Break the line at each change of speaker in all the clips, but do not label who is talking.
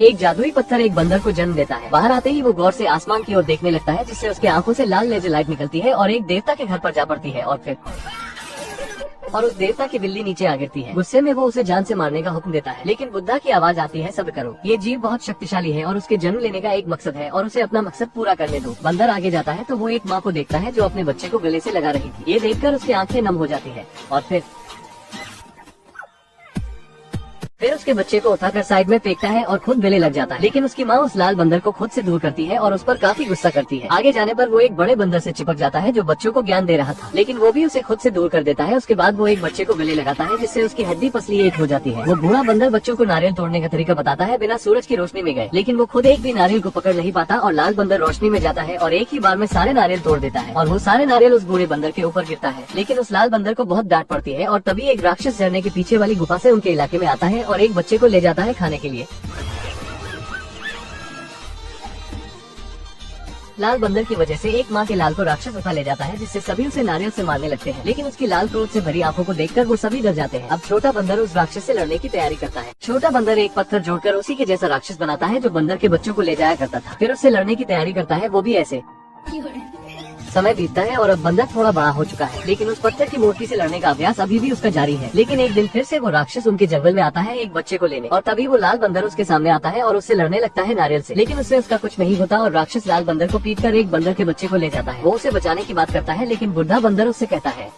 एक जादुई पत्थर एक बंदर को जन्म देता है। बाहर आते ही वो गौर से आसमान की ओर देखने लगता है, जिससे उसकी आंखों से लाल लेजर लाइट निकलती है और एक देवता के घर पर जा पड़ती है और उस देवता की बिल्ली नीचे आ गिरती है। गुस्से में वो उसे जान से मारने का हुक्म देता है, लेकिन बुद्धा की आवाज आती है, सब्र करो, ये जीव बहुत शक्तिशाली है और उसके जन्म लेने का एक मकसद है और उसे अपना मकसद पूरा करने दो। बंदर आगे जाता है तो वो एक माँ को देखता है जो अपने बच्चे को गले से लगा रही थी। ये देखकर उसकी आंखें नम हो जाती है और फिर उसके बच्चे को उठाकर साइड में फेंकता है और खुद गले लग जाता है। लेकिन उसकी माँ उस लाल बंदर को खुद से दूर करती है और उस पर काफी गुस्सा करती है। आगे जाने पर वो एक बड़े बंदर से चिपक जाता है जो बच्चों को ज्ञान दे रहा था, लेकिन वो भी उसे खुद से दूर कर देता है। उसके बाद वो एक बच्चे को गले लगाता है, जिससे उसकी हड्डी पसली एक हो जाती है। वो बूढ़ा बंदर बच्चों को नारियल तोड़ने का तरीका बताता है बिना सूरज की रोशनी में गए, लेकिन वो खुद एक भी नारियल को पकड़ नहीं पाता और लाल बंदर रोशनी में जाता है और एक ही बार में सारे नारियल तोड़ देता है और वो सारे नारियल उस बूढ़े बंदर के ऊपर गिरता है। लेकिन उस लाल बंदर को बहुत डांट पड़ती है और तभी एक राक्षस झरने के पीछे वाली गुफा से उनके इलाके में आता है और एक बच्चे को ले जाता है खाने के लिए। लाल बंदर की वजह से एक माँ के लाल को राक्षस उठा ले जाता है, जिससे सभी उसे नारियल से मारने लगते हैं। लेकिन उसकी लाल क्रोध से भरी आंखों को देखकर वो सभी डर जाते हैं। अब छोटा बंदर उस राक्षस से लड़ने की तैयारी करता है। छोटा बंदर एक पत्थर जोड़कर उसी के जैसा राक्षस बनाता है जो बंदर के बच्चों को ले जाया करता था। फिर उससे लड़ने की तैयारी करता है, वो भी ऐसे। समय बीतता है और अब बंदर थोड़ा बड़ा हो चुका है, लेकिन उस पत्थर की मूर्ति से लड़ने का अभ्यास अभी भी उसका जारी है। लेकिन एक दिन फिर से वो राक्षस उनके जंगल में आता है एक बच्चे को लेने, और तभी वो लाल बंदर उसके सामने आता है और उससे लड़ने लगता है नारियल से। लेकिन उससे उसका कुछ नहीं होता और राक्षस लाल बंदर को पीटकर एक बंदर के बच्चे को ले जाता है। वो उसे बचाने की बात करता है, लेकिन बुढ़ा बंदर उससे कहता है,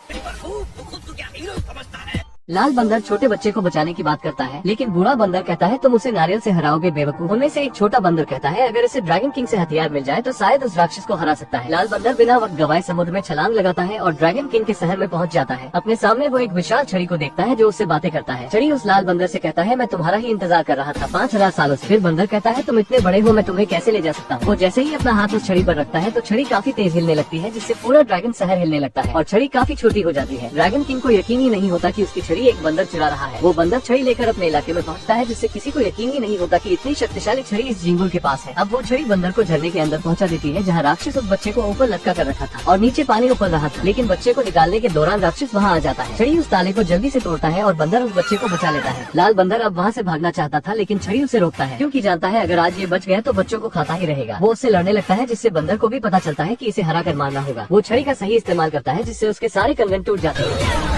लाल बंदर छोटे बच्चे को बचाने की बात करता है, लेकिन बूढ़ा बंदर कहता है तुम उसे नारियल से हराओगे बेवकूफ। उनमें से एक छोटा बंदर कहता है अगर इसे ड्रैगन किंग से हथियार मिल जाए तो शायद उस राक्षस को हरा सकता है। लाल बंदर बिना वक्त गवाए समुद्र में छलांग लगाता है और ड्रैगन किंग के शहर में पहुंच जाता है। अपने सामने वो एक विशाल छड़ी को देखता है जो उससे बातें करता है। छड़ी उस लाल बंदर से कहता है मैं तुम्हारा ही इंतजार कर रहा था 5000 सालों से। फिर बंदर कहता है तुम इतने बड़े हो, मैं तुम्हें कैसे ले जा सकता हूँ। वो जैसे ही अपना हाथ उस छड़ी पर रखता है तो छड़ी काफी तेज हिलने लगती है, जिससे पूरा ड्रैगन शहर हिलने लगता है और छड़ी काफी छोटी हो जाती है। ड्रैगन किंग को यकीन ही नहीं होता कि उसकी छड़ी एक बंदर चुरा रहा है। वो बंदर छड़ी लेकर अपने इलाके में पहुंचता है, जिससे किसी को यकीन ही नहीं होता कि इतनी शक्तिशाली छड़ी इस झींगुर के पास है। अब वो छड़ी बंदर को झरने के अंदर पहुंचा देती है, जहां राक्षस उस बच्चे को ऊपर लटका कर रखा था और नीचे पानी ऊपर रहा था। लेकिन बच्चे को निकालने के दौरान राक्षस वहां आ जाता है। छड़ी उस ताले को जल्दी से तोड़ता है और बंदर उस बच्चे को बचा लेता है। लाल बंदर अब वहाँ से भागना चाहता था, लेकिन छड़ी उसे रोकता है, क्योंकि जानता है अगर आज ये बच गया तो बच्चों को खाता ही रहेगा। वो उससे लड़ने लगता है, जिससे बंदर को भी पता चलता है कि इसे हरा कर मारना होगा। वो छड़ी का सही इस्तेमाल करता है, जिससे उसके सारे कंगन टूट जाते हैं।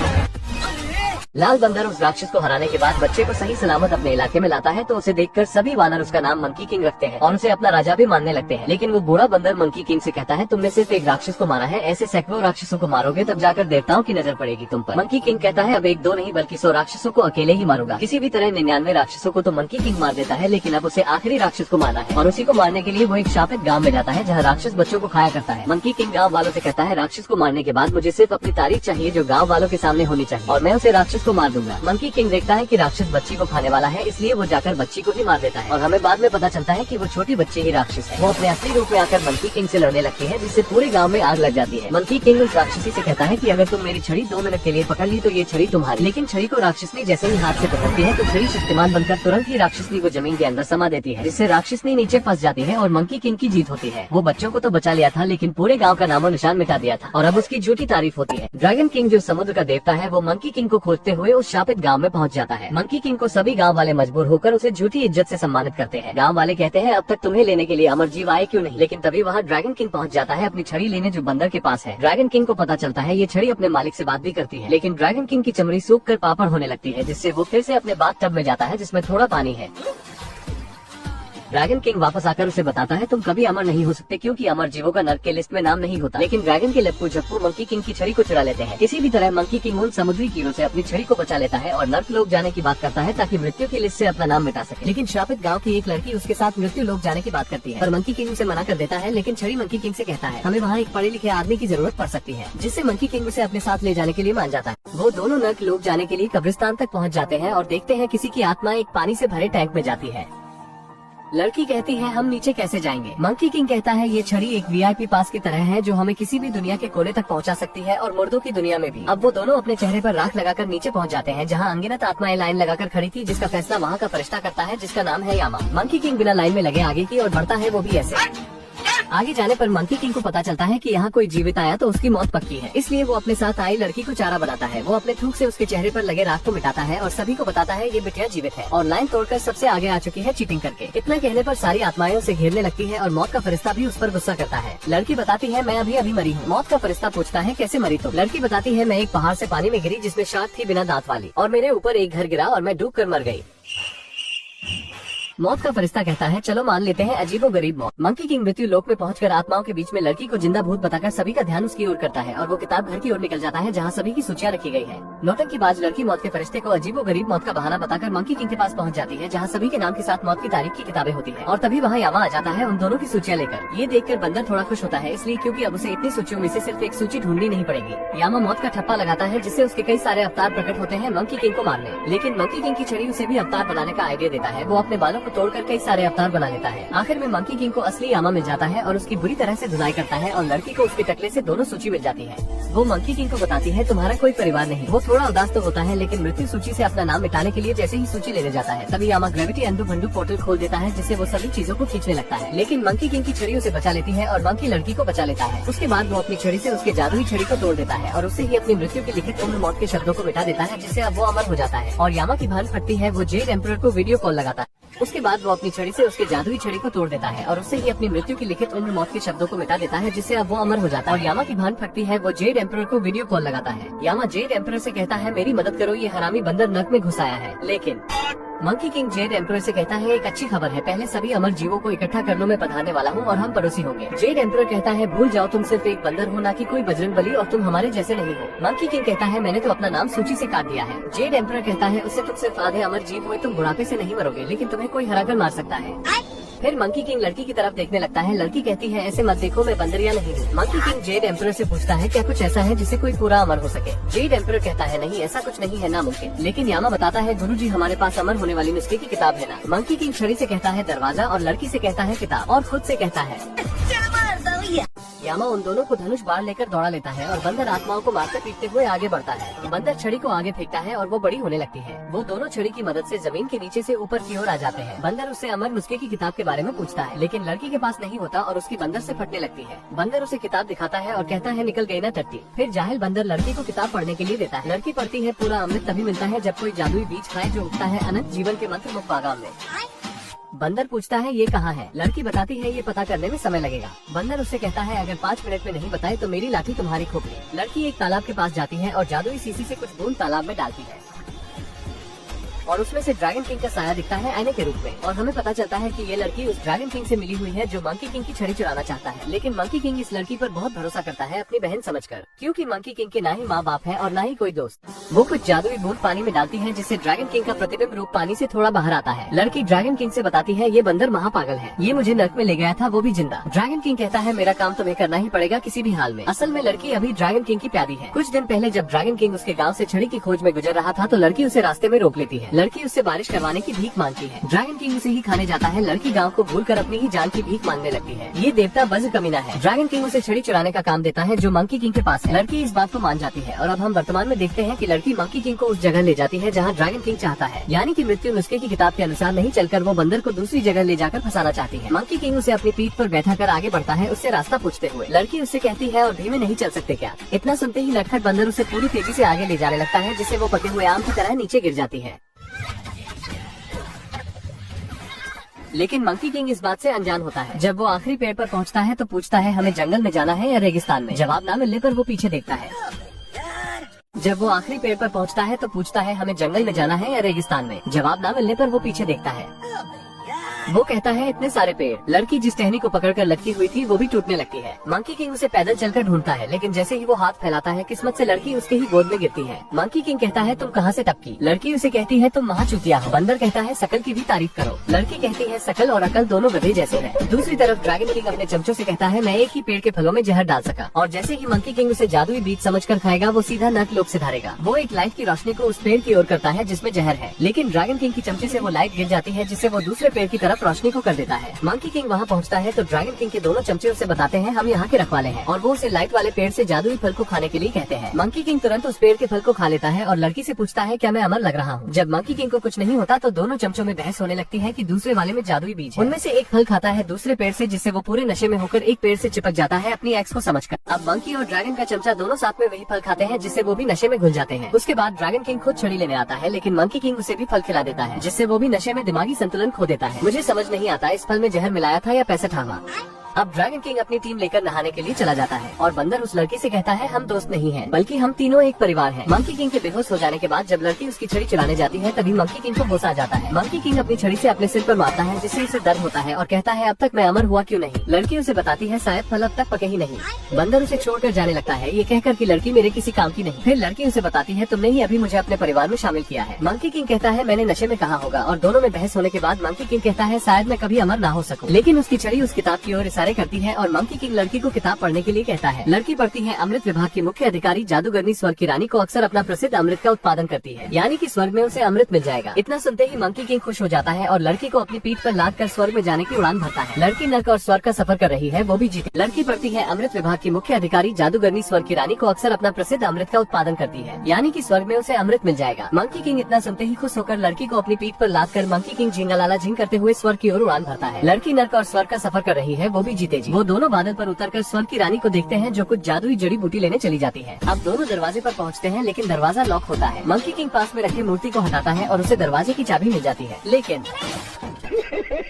लाल बंदर उस राक्षस को हराने के बाद बच्चे को सही सलामत अपने इलाके में लाता है, तो उसे देखकर सभी वानर उसका नाम मंकी किंग रखते हैं और उसे अपना राजा भी मानने लगते हैं। लेकिन वो बूढ़ा बंदर मंकी किंग से कहता है तुमने सिर्फ एक राक्षस को मारा है, ऐसे सैकड़ों राक्षसों को मारोगे तब जाकर देवताओं की नजर पड़ेगी तुम पर। मंकी किंग कहता है अब एक दो नहीं बल्कि 100 राक्षसों को अकेले ही मारूंगा। किसी भी तरह 99 राक्षसों को तो मंकी किंग मार देता है, लेकिन अब उसे आखिरी राक्षस को मारना है और उसी को मारने के लिए वो एक शापित गाँव में जाता है जहाँ राक्षस बच्चों को खाया करता है। मंकी किंग गाँव वालों से कहता है राक्षस को मारने के बाद मुझे सिर्फ अपनी तारीफ चाहिए जो गाँव वालों के सामने होनी चाहिए और मैं उसे राक्षस को मार दूंगा। मंकी किंग देखता है कि राक्षस बच्ची को खाने वाला है, इसलिए वो जाकर बच्ची को ही मार देता है और हमें बाद में पता चलता है कि वो छोटी बच्ची ही राक्षस है। वो अपने असली रूप में आकर मंकी किंग से लड़ने लगती है, जिससे पूरे गांव में आग लग जाती है। मंकी किंग उस राक्षसी से कहता है कि अगर तुम मेरी छड़ी 2 मिनट के लिए पकड़ ली तो ये छड़ी तुम्हारी। लेकिन छड़ी को राक्षसनी जैसे ही हाथ से पकड़ती है तो छड़ी शक्तिमान बनकर तुरंत ही राक्षसनी को जमीन के अंदर समा देती है, जिससे राक्षसनी नीचे फंस जाती है और मंकी किंग की जीत होती है। वो बच्चों को तो बचा लिया था, लेकिन पूरे गाँव का नामो निशान मिटा दिया था और अब उसकी झूठी तारीफ होती है। ड्रैगन किंग जो समुद्र का देवता है वो मंकी किंग को खोजते हुए उस शापित गाँव में पहुँच जाता है। मंकी किंग को सभी गांव वाले मजबूर होकर उसे झूठी इज्जत से सम्मानित करते हैं। गांव वाले कहते हैं अब तक तुम्हें लेने के लिए अमर जीव आए क्यों नहीं। लेकिन तभी वहां ड्रैगन किंग पहुंच जाता है अपनी छड़ी लेने जो बंदर के पास है। ड्रैगन किंग को पता चलता है ये छड़ी अपने मालिक से बात भी करती है, लेकिन ड्रैगन किंग की चमड़ी सूख कर पापड़ होने लगती है, जिससे वो फिर से अपने बाथ टब में जाता है जिसमें थोड़ा पानी है। ड्रैगन किंग वापस आकर उसे बताता है तुम कभी अमर नहीं हो सकते क्योंकि अमर जीवों का नर्क के लिस्ट में नाम नहीं होता। लेकिन ड्रैगन के लप्पू झप्पू मंकी किंग की छड़ी को चुरा लेते हैं। किसी भी तरह मंकी किंग उन समुद्री कीड़ों से अपनी छड़ी को बचा लेता है और नर्क लोग जाने की बात करता है ताकि मृत्यु की लिस्ट से अपना नाम मिटा सके। लेकिन शापित गाँव की एक लड़की उसके साथ मृत्यु लोग जाने की बात करती है, पर मंकी किंग उसे मना कर देता है। लेकिन छड़ी मंकी किंग से कहता है हमें वहाँ एक पढ़े लिखे आदमी की जरूरत पड़ सकती है, जिससे मंकी किंग उसे अपने साथ ले जाने के लिए मान जाता है। वो दोनों नर्क लोग जाने के लिए कब्रिस्तान तक पहुँच जाते हैं और देखते हैं किसी की आत्मा एक पानी से भरे टैंक में जाती है। लड़की कहती है हम नीचे कैसे जाएंगे। मंकी किंग कहता है ये छड़ी एक VIP पास की तरह है जो हमें किसी भी दुनिया के कोने तक पहुंचा सकती है और मुर्दों की दुनिया में भी। अब वो दोनों अपने चेहरे पर राख लगाकर नीचे पहुंच जाते हैं जहां अनगिनत आत्माएं लाइन लगाकर खड़ी थी, जिसका फैसला वहां का फरिश्ता करता है जिसका नाम है यामा। मंकी किंग बिना लाइन में लगे आगे की और बढ़ता है, वो भी ऐसे। आगे जाने पर मंकी किंग को पता चलता है कि यहाँ कोई जीवित आया तो उसकी मौत पक्की है, इसलिए वो अपने साथ आई लड़की को चारा बनाता है। वो अपने थूक से उसके चेहरे पर लगे राख को मिटाता है और सभी को बताता है ये बिटिया जीवित है और लाइन तोड़कर सबसे आगे आ चुकी है चीटिंग करके। इतना कहने पर सारी आत्माएं उसे घेरने लगती है और मौत का फरिश्ता भी उस पर गुस्सा करता है। लड़की बताती है मैं अभी मरी हूँ। मौत का फरिश्ता पूछता है कैसे मरी तुम? लड़की बताती है मैं एक पहाड़ से पानी में गिरी जिसमें शार्क थी बिना दांत वाली और मेरे ऊपर एक घर गिरा और मैं डूब कर मर गई। मौत का फरिश्ता कहता है चलो मान लेते हैं अजीबो गरीब मौत। मंकी किंग मृत्यु लोक में पहुंचकर आत्माओं के बीच में लड़की को जिंदा भूत बताकर सभी का ध्यान उसकी ओर करता है और वो किताब घर की ओर निकल जाता है जहां सभी की सूचियां रखी गई है। नौटंकीबाज लड़की मौत के फरिश्ते को अजीबो गरीब मौत का बहाना बताकर मंकी किंग के पास पहुंच जाती है जहाँ सभी के नाम के साथ मौत की तारीख की किताबें होती है और तभी वहाँ यामा आ जाता है उन दोनों की सूचियां लेकर। ये देखकर बंदर थोड़ा खुश होता है इसलिए क्योंकि अब उसे इतनी सूचियों में से सिर्फ एक सूची ढूंढनी नहीं पड़ेगी। यामा मौत का ठप्पा लगाता है जिससे उसके कई सारे अवतार प्रकट होते हैं मंकी किंग को मारने, लेकिन मंकी किंग की छड़ी उसे भी अवतार बनाने का आइडिया देता है। वो अपने बालों को तोड़कर कई सारे अवतार बना लेता है। आखिर में मंकी किंग को असली यामा मिल जाता है और उसकी बुरी तरह से धुलाई करता है और लड़की को उसके टकले से दोनों सूची मिल जाती है। वो मंकी किंग को बताती है तुम्हारा कोई परिवार नहीं। वो थोड़ा उदास तो होता है लेकिन मृत्यु सूची से अपना नाम मिटाने के लिए जैसे ही सूची लेने जाता है तभी यामा ग्रेविटी अंडू भंडू पोर्टल खोल देता है जिससे वो सभी चीजों को खींचने लगता है, लेकिन मंकी किंग की छड़ी उसे बचा लेती है और मंकी लड़की को बचा लेता है। उसके बाद वो अपनी छड़ी से उसके जादुई छड़ी को तोड़ देता है और उससे ही अपनी मृत्यु की लिखित उम्र मौत के शब्दों को मिटा देता है जिससे अब वो अमर हो जाता है और यामा की भान फटती है। वो जेड एम्परर को वीडियो कॉल लगाता है। उसके बाद वो अपनी छड़ी से उसके जादुई छड़ी को तोड़ देता है और उससे ही अपनी मृत्यु की लिखित उम्र मौत के शब्दों को मिटा देता है जिससे अब वो अमर हो जाता है और यामा की भान फटती है। वो जेड एम्परर को वीडियो कॉल लगाता है। यामा जेड एम्परर से कहता है मेरी मदद करो, ये हरामी बंदर नर्क में घुस आया है। लेकिन मंकी किंग जेड एम्परर से कहता है एक अच्छी खबर है, पहले सभी अमर जीवों को इकट्ठा कर लो, मैं पधारने वाला हूँ और हम पड़ोसी होंगे। जेड एम्परर कहता है भूल जाओ तुम सिर्फ एक बंदर हो, ना कि कोई बजरंगबली, और तुम हमारे जैसे नहीं हो। मंकी किंग कहता है मैंने तो अपना नाम सूची से काट दिया है। जेड एम्परर कहता है उससे तुम सिर्फ आधे अमर जीव हुए, तुम बुढ़ापे से नहीं मरोगे लेकिन तुम्हें कोई हराकर मार सकता है। फिर मंकी किंग लड़की की तरफ देखने लगता है। लड़की कहती है ऐसे मत देखो, मैं बंदरिया नहीं हूँ। मंकी किंग जेड एम्परर से पूछता है क्या कुछ ऐसा है जिससे कोई पूरा अमर हो सके? जेड एम्परर कहता है नहीं, ऐसा कुछ नहीं है, नामुमकिन। लेकिन यामा बताता है गुरुजी हमारे पास अमर होने वाली नुस्खे की किताब है ना। मंकी किंग छड़ी से कहता है दरवाजा और लड़की से कहता है किताब और खुद से कहता है। यामा उन दोनों को धनुष बाढ़ लेकर दौड़ा लेता है और बंदर आत्माओं को मारकर पीटते हुए आगे बढ़ता है। बंदर छड़ी को आगे फेंकता है और वो बड़ी होने लगती है। वो दोनों छड़ी की मदद से जमीन के नीचे से ऊपर की ओर आ जाते हैं। बंदर उससे अमर नुस्खे की किताब के बारे में पूछता है लेकिन लड़की के पास नहीं होता और उसकी बंदर से फटने लगती है। बंदर उसे किताब दिखाता है और कहता है निकल गई ना टट्टी। फिर जाहिल बंदर लड़की को किताब पढ़ने के लिए देता है। लड़की पढ़ती है। पूरा अमृत तभी मिलता है जब कोई जादुई बीज खाए जो उगता है अनंत जीवन के मंत्र मुख बागान में। बंदर पूछता है ये कहाँ है? लड़की बताती है ये पता करने में समय लगेगा। बंदर उससे कहता है अगर 5 मिनट में नहीं बताए तो मेरी लाठी तुम्हारी खोपड़ी। लड़की एक तालाब के पास जाती है और जादुई सीसी से कुछ बूंद तालाब में डालती है और उसमें से ड्रैगन किंग का साया दिखता है आईने के रूप में और हमें पता चलता है कि ये लड़की उस ड्रैगन किंग से मिली हुई है जो मंकी किंग की छड़ी चुराना चाहता है। लेकिन मंकी किंग इस लड़की पर बहुत भरोसा करता है अपनी बहन समझकर, क्योंकि मंकी किंग के ना ही माँ बाप है और ना ही कोई दोस्त। वो कुछ जादुई बूंद पानी में डालती है जिससे ड्रैगन किंग का प्रतिबिंब रूप पानी से थोड़ा बाहर आता है। लड़की ड्रैगन किंग से बताती है ये बंदर महापागल है, ये मुझे नर्क में ले गया था, वो भी जिंदा। ड्रैगन किंग कहता है मेरा काम तुम्हें करना ही पड़ेगा किसी भी हाल में। असल में लड़की अभी ड्रैगन किंग की प्यादी है। कुछ दिन पहले जब ड्रैगन किंग उसके गाँव से छड़ी की खोज में गुजर रहा था तो लड़की उसे रास्ते में रोक लेती है। लड़की उससे बारिश करवाने की भीख मांगती है। ड्रैगन किंग उसे ही खाने जाता है। लड़की गांव को भूलकर अपनी ही जान की भीख मांगने लगती है। ये देवता बज्र कमीना है। ड्रैगन किंग उसे छड़ी चुराने का काम देता है जो मंकी किंग के पास है। लड़की इस बात को मान जाती है और अब हम वर्तमान में देखते हैं कि लड़की मंकी किंग को उस जगह ले जाती है जहाँ ड्रैगन किंग चाहता है, यानी कि मृत्यु नुस्खे की किताब के अनुसार नहीं चलकर वो बंदर को दूसरी जगह ले जाकर फंसाना चाहती है। मंकी किंग उसे अपनी पीठ पर बैठा कर आगे बढ़ता है उससे रास्ता पूछते हुए। लड़की उससे कहती है और धीमे नहीं चल सकते क्या? इतना सुनते ही नटखट बंदर उसे पूरी तेजी से आगे ले जाने लगता है जिससे वो पके हुए आम की तरह नीचे गिर जाती है। लेकिन मंकी किंग इस बात से अनजान होता है। जब वो आखिरी पेड़ पर पहुंचता है तो पूछता है हमें जंगल में जाना है या रेगिस्तान में? जवाब न मिलने पर वो पीछे देखता है। जब वो आखिरी पेड़ पर पहुंचता है तो पूछता है हमें जंगल में जाना है या रेगिस्तान में? जवाब न मिलने पर वो पीछे देखता है। वो कहता है इतने सारे पेड़। लड़की जिस टहनी को पकड़कर लटकी हुई थी वो भी टूटने लगती है। मंकी किंग उसे पैदल चलकर ढूंढता है लेकिन जैसे ही वो हाथ फैलाता है किस्मत से लड़की उसके ही गोद में गिरती है। मंकी किंग कहता है तुम कहाँ से टपकी? लड़की उसे कहती है तुम महाचूतिया हो। बंदर कहता है शकल की भी तारीफ करो। लड़की कहती है शकल और अकल दोनों गधे जैसे हैं। दूसरी तरफ ड्रैगन किंग अपने चमचों से कहता है मैं एक ही पेड़ के फलों में जहर डाल सका और जैसे ही मंकी किंग उसे जादुई बीज समझकर खाएगा वो सीधा नर्क लोक से धारेगा। वो एक लाइट की रोशनी को उस पेड़ की ओर करता है जिसमें जहर है, लेकिन ड्रैगन किंग की चमचे से वो लाइट गिर जाती है जिससे वो दूसरे पेड़ की तरफ तरफ रोशनी को कर देता है। मंकी किंग वहाँ पहुँचता है तो ड्रैगन किंग के दोनों चमचे उसे बताते हैं हम यहाँ के रखवाले हैं और वो उसे लाइट वाले पेड़ से जादुई फल को खाने के लिए कहते हैं। मंकी किंग तुरंत उस पेड़ के फल को खा लेता है और लड़की से पूछता है क्या मैं अमर लग रहा हूँ। जब मंकी किंग को कुछ नहीं होता तो दोनों चमचों में बहस होने लगती है कि दूसरे वाले में जादुई बीज है। उनमें से एक फल खाता है दूसरे पेड़ से, जिससे वो पूरे नशे में होकर एक पेड़ से चिपक जाता है अपनी एक्स को समझकर। अब मंकी और ड्रैगन का चमचा दोनों साथ में वही फल खाते हैं जिससे वो भी नशे में घुल जाते हैं। उसके बाद ड्रैगन किंग खुद छड़ी लेने आता है, लेकिन मंकी किंग उसे भी फल खिला देता है जिससे वो भी नशे में दिमागी संतुलन खो देता है। मुझे समझ नहीं आता इस फल में जहर मिलाया था या पैसे ठामा। अब ड्रैगन किंग अपनी टीम लेकर नहाने के लिए चला जाता है और बंदर उस लड़की से कहता है हम दोस्त नहीं हैं, बल्कि हम तीनों एक परिवार हैं। मंकी किंग के बेहोश हो जाने के बाद जब लड़की उसकी छड़ी चुराने जाती है तभी मंकी किंग को गुस्सा आ जाता है। मंकी किंग अपनी छड़ी से अपने सिर पर मारता है जिससे उसे दर्द होता है और कहता है अब तक मैं अमर हुआ क्यों नहीं। लड़की उसे बताती है शायद फल अब तक पके ही नहीं। बंदर उसे छोड़कर जाने लगता है ये कहकर कि लड़की मेरे किसी काम की नहीं। फिर लड़की उसे बताती है तुमने ही अभी मुझे अपने परिवार में शामिल किया है। मंकी किंग कहता है मैंने नशे में कहा होगा और दोनों में बहस होने के बाद मंकी किंग कहता है शायद मैं कभी अमर ना हो सकूं। लेकिन उसकी छड़ी उस किताब की ओर इशारे करती है और मंकी किंग लड़की को किताब पढ़ने के लिए कहता है। लड़की पढ़ती है अमृत विभाग की मुख्य अधिकारी जादूगरनी स्वर्ग की रानी को अक्सर अपना प्रसिद्ध अमृत का उत्पादन करती है, यानी कि स्वर्ग में उसे अमृत मिल जाएगा। इतना सुनते ही मंकी किंग खुश हो जाता है और लड़की को अपनी पीठ पर लाद कर स्वर्ग में जाने की उड़ान भरता है। लड़की नर्क और स्वर्ग का सफर कर रही है, वो भी जीती। लड़की पढ़ती है अमृत विभाग की मुख्य अधिकारी जादूगरनी स्वर्ग की रानी को अक्सर अपना प्रसिद्ध अमृत का उत्पादन करती है, यानी कि स्वर्ग में उसे अमृत मिल जाएगा। मंकी किंग इतना सुनते ही खुश होकर लड़की को अपनी पीठ पर लाद कर मंकी किंग झींगा लाला झींग करते हुए स्वर्ग की ओर उड़ान भरता है। लड़की नर्क और स्वर्ग का सफर कर रही है, वो भी जीते जी। वो दोनों बादल पर उतरकर स्वर्ग की रानी को देखते हैं जो कुछ जादुई जड़ी बूटी लेने चली जाती है। अब दोनों दरवाजे पर पहुंचते हैं लेकिन दरवाजा लॉक होता है। मंकी किंग पास में रखे मूर्ति को हटाता है और उसे दरवाजे की चाबी मिल जाती है, लेकिन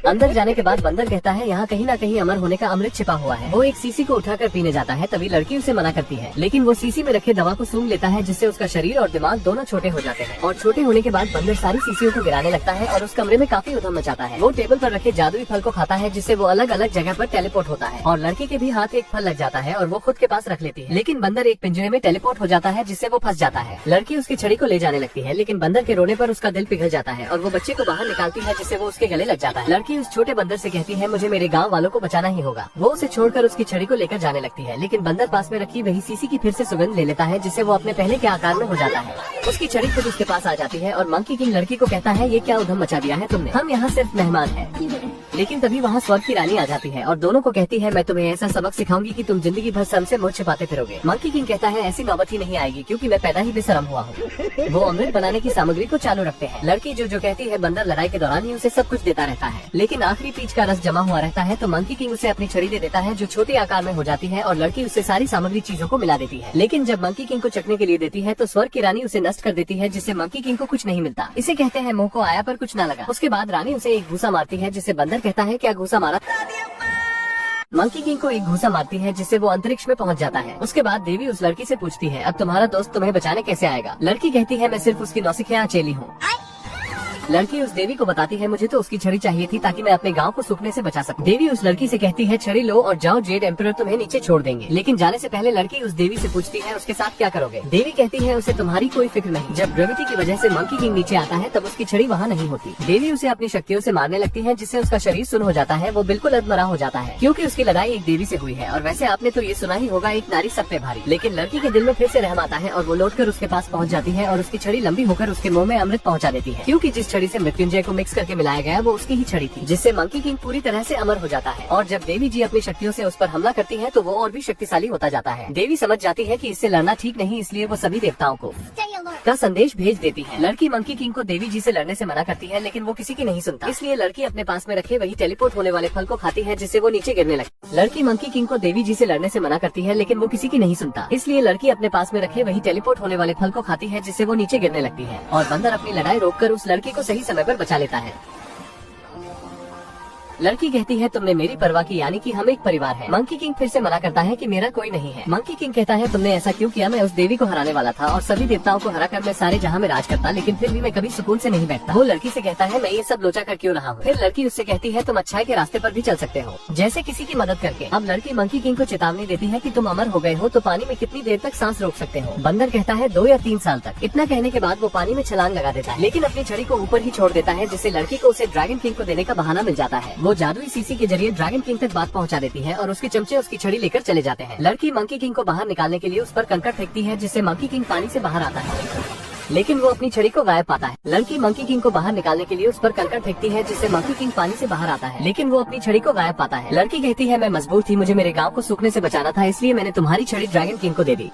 अंदर जाने के बाद बंदर कहता है यहाँ कहीं ना कहीं अमर होने का अमृत छिपा हुआ है। वो एक सीसी को उठाकर पीने जाता है, तभी लड़की उसे मना करती है, लेकिन वो सीसी में रखे दवा को सूंघ लेता है जिससे उसका शरीर और दिमाग दोनों छोटे हो जाते हैं। और छोटे होने के बाद बंदर सारी सीसियों को गिराने लगता है और उस कमरे में काफी उधम मचाता है। वो टेबल पर रखे जादुई फल को खाता है जिससे वो अलग अलग जगह पर टेलीपोर्ट होता है और लड़की के भी हाथ एक फल लग जाता है और वो खुद के पास रख लेती है, लेकिन बंदर एक पिंजरे में टेलीपोर्ट हो जाता है जिससे वो फंस जाता है। लड़की उसकी छड़ी को ले जाने लगती है, लेकिन बंदर के रोने पर उसका दिल पिघल जाता है और वो बच्चे को बाहर निकालती है जिससे वो उसके गले लग जाता है। लड़की उस छोटे बंदर से कहती है मुझे मेरे गांव वालों को बचाना ही होगा। वो उसे छोड़कर उसकी छड़ी को लेकर जाने लगती है, लेकिन बंदर पास में रखी वही सीसी की फिर से सुगंध ले लेता है जिससे वो अपने पहले के आकार में हो जाता है। उसकी छड़ी खुद उसके पास आ जाती है और मंकी किंग लड़की को कहता है ये क्या उधम मचा दिया है तुमने, हम यहाँ सिर्फ मेहमान हैं। लेकिन तभी वहाँ स्वर्ग की रानी आ जाती है और दोनों को कहती है मैं तुम्हें ऐसा सबक सिखाऊंगी कि तुम जिंदगी भर शर्म से मुंह छिपाते फिरोगे। मंकी किंग कहता है ऐसी नौबत ही नहीं आएगी क्योंकि मैं पैदा ही बेशर्म हुआ हूँ। वो अमृत बनाने की सामग्री को चालू रखते हैं। लड़की जो कहती है बंदर लड़ाई के दौरान ही उसे सब कुछ देता रहता है, लेकिन आखिरी पीच का रस जमा हुआ रहता है तो मंकी किंग उसे अपनी छड़ी दे देता है जो छोटे आकार में हो जाती है और लड़की उससे सारी सामग्री चीजों को मिला देती है। लेकिन जब मंकी किंग को चखने के लिए देती है तो स्वर्ग की रानी उसे नष्ट कर देती है जिससे मंकी किंग को कुछ नहीं मिलता। इसे कहते हैं मुंह को आया पर कुछ न लगा। उसके बाद रानी उसे एक घूसा मारती है जिससे बंदर कहता है क्या घूसा मारा। मंकी किंग को एक घूसा मारती है जिससे वो अंतरिक्ष में पहुंच जाता है। उसके बाद देवी उस लड़की से पूछती है अब तुम्हारा दोस्त तुम्हें बचाने कैसे आएगा। लड़की कहती है मैं सिर्फ उसकी नौसिखिया चेली हूँ। लड़की उस देवी को बताती है मुझे तो उसकी छड़ी चाहिए थी ताकि मैं अपने गांव को सूखने से बचा सकूं। देवी उस लड़की से कहती है छड़ी लो और जाओ, जेड एम्परर तुम्हें नीचे छोड़ देंगे। लेकिन जाने से पहले लड़की उस देवी से पूछती है उसके साथ क्या करोगे। देवी कहती है उसे तुम्हारी कोई फिक्र नहीं। जब ग्रेविटी की वजह से मंकी किंग नीचे आता है तब उसकी छड़ी वहाँ नहीं होती। देवी उसे अपनी शक्तियों से मारने लगती है जिससे उसका शरीर सुन्न हो जाता है। वो बिल्कुल अधमरा हो जाता है क्योंकि उसकी लड़ाई एक देवी से हुई है। और वैसे आपने तो ये सुना ही होगा एक नारी सब पे भारी। लेकिन लड़की के दिल में फिर से रहम आता है और वो लौटकर उसके पास पहुँच जाती है और उसकी छड़ी लंबी होकर उसके मुंह में अमृत पहुँचा देती है, क्योंकि जिस छड़ी से मृत्युंजय को मिक्स करके मिलाया गया वो उसकी ही छड़ी थी, जिससे मंकी किंग पूरी तरह से अमर हो जाता है। और जब देवी जी अपनी शक्तियों से उस पर हमला करती है तो वो और भी शक्तिशाली होता जाता है। देवी समझ जाती है कि इससे लड़ना ठीक नहीं, इसलिए वो सभी देवताओं को का संदेश भेज देती है। लड़की मंकी किंग को देवी जी से लड़ने से मना करती है, लेकिन वो किसी की नहीं सुनता। इसलिए लड़की अपने पास में रखे वही टेलीपोर्ट होने वाले फल को खाती है जिससे वो नीचे गिरने लगती। लड़की मंकी किंग को देवी जी से लड़ने से मना करती है, लेकिन वो किसी की नहीं सुनता। इसलिए लड़की अपने पास में रखे वही टेलीपोर्ट होने वाले फल को खाती है जिससे वो नीचे गिरने लगती है और बंदर अपनी लड़ाई रोककर उस लड़की को सही समय पर बचा लेता है। लड़की कहती है तुमने मेरी परवाह की, यानी कि हम एक परिवार हैं। मंकी किंग फिर से मना करता है कि मेरा कोई नहीं है। मंकी किंग कहता है तुमने ऐसा क्यों किया, मैं उस देवी को हराने वाला था और सभी देवताओं को हराकर मैं सारे जहां में राज करता, लेकिन फिर भी मैं कभी सुकून से नहीं बैठता। वो लड़की से कहता है मैं ये सब लोचा कर क्यों रहा हूँ। फिर लड़की उससे कहती है तुम अच्छाई के रास्ते पर भी चल सकते हो, जैसे किसी की मदद करके। अब लड़की मंकी किंग को चेतावनी देती है कि तुम अमर हो गए हो तो पानी में कितनी देर तक सांस रोक सकते हो। बंदर कहता है 2 या 3 साल तक। इतना कहने के बाद वो पानी में छलांग लगा देता है, लेकिन अपनी छड़ी को ऊपर ही छोड़ देता है जिससे लड़की को उसे ड्रैगन किंग को देने का बहाना मिल जाता है। वो जादुई सीसी के जरिए ड्रैगन किंग तक बात पहुंचा देती है और उसके चमचे उसकी छड़ी लेकर चले जाते हैं। लड़की मंकी किंग को बाहर निकालने के लिए उस पर कंकड़ फेंकती है जिससे मंकी किंग पानी से बाहर आता है। लेकिन वो अपनी छड़ी को गायब पाता है। लड़की मंकी किंग को बाहर निकालने के लिए उस पर कंकड़ फेंकती है, जिससे मंकी किंग पानी से बाहर आता है, लेकिन वो अपनी छड़ी को गायब पाता है। लड़की कहती है मैं मजबूर थी, मुझे मेरे गाँव को सूखने से बचाना था, इसलिए मैंने तुम्हारी छड़ी ड्रैगन किंग को दे दी।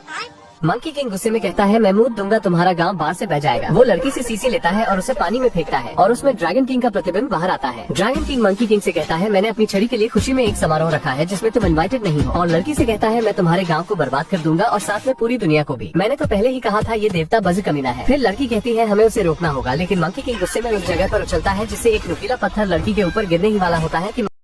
मंकी किंग गुस्से में कहता है मैं मूत दूंगा, तुम्हारा गांव बाढ़ से बह जाएगा। वो लड़की से सीसी लेता है और उसे पानी में फेंकता है और उसमें ड्रैगन किंग का प्रतिबिंब बाहर आता है। ड्रैगन किंग मंकी किंग से कहता है मैंने अपनी छड़ी के लिए खुशी में एक समारोह रखा है जिसमें तुम इनवाइटेड नहीं हो। और लड़की से कहता है मैं तुम्हारे गाँव को बर्बाद कर दूंगा और साथ में पूरी दुनिया को भी। मैंने तो पहले ही कहा था ये देवता बज कमीना है। फिर लड़की कहती है हमें उसे रोकना होगा, लेकिन मंकी किंग गुस्से में उस जगह पर उछलता है जिससे एक नुकीला पत्थर लड़की के ऊपर गिरने ही वाला होता है कि